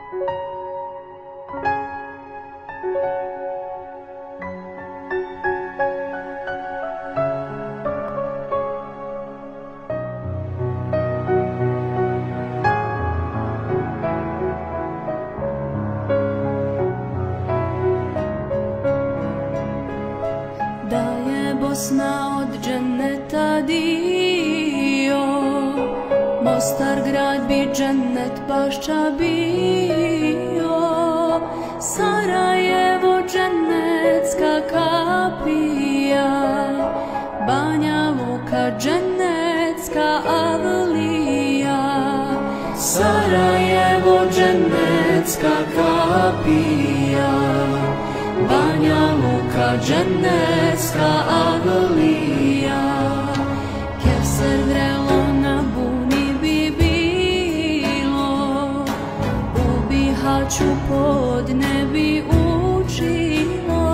Da je Bosna od dženneta dio, Mostar grad bi džennet bašća bio, Sarajevo džennetska kapija, Banja Luka džennetska avlija. Sarajevo džennetska kapija, Banja Luka džennetska avlija. Kevser vrelo na buni bi bilo, u Bihaću podne bi učilo,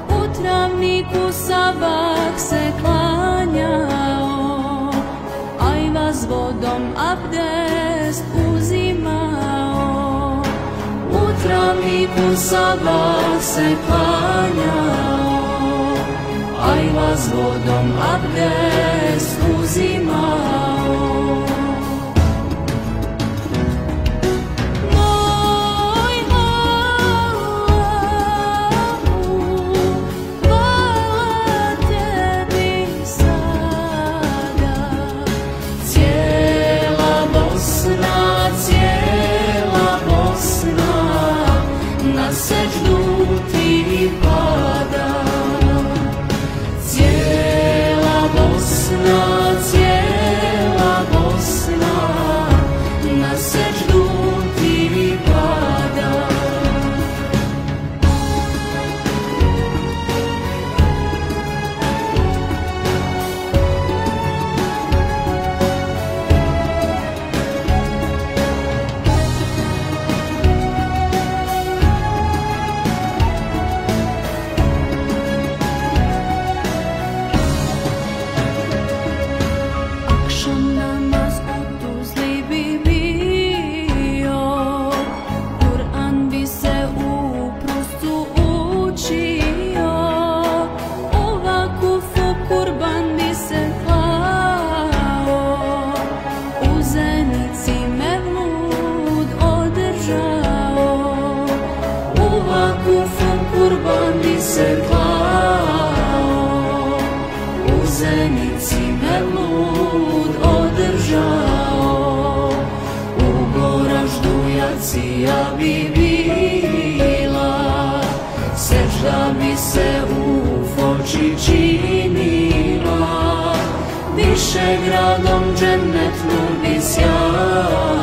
u Travniku sabah se klanjao, ajva s vodom abdest uzimao. U Travniku sabah se klanjao, ajva s vodom abdest uzimao. Kurban bi se klao, u Zenici mevlud održao, u Goraždu jacija bi bila, sežda bi se u Foči činila, više gradom džennet nur bi sjao,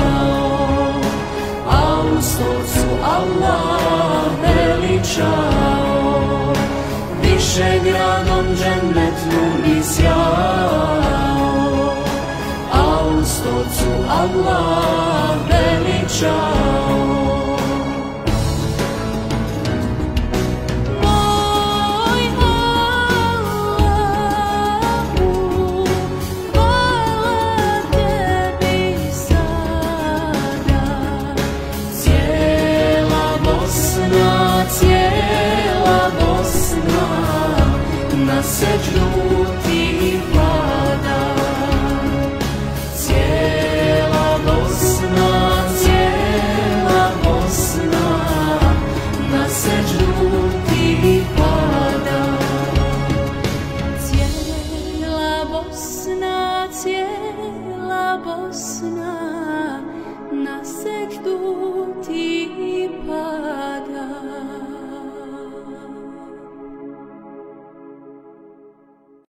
a u Stocu Allah veličao, više gradom džennet nur bi sjao, a u Stocu Allah veličao. Cijela Bosna na sećdu ti pada. Cijela Bosna na sećdu ti pada. Cijela Bosna na sećdu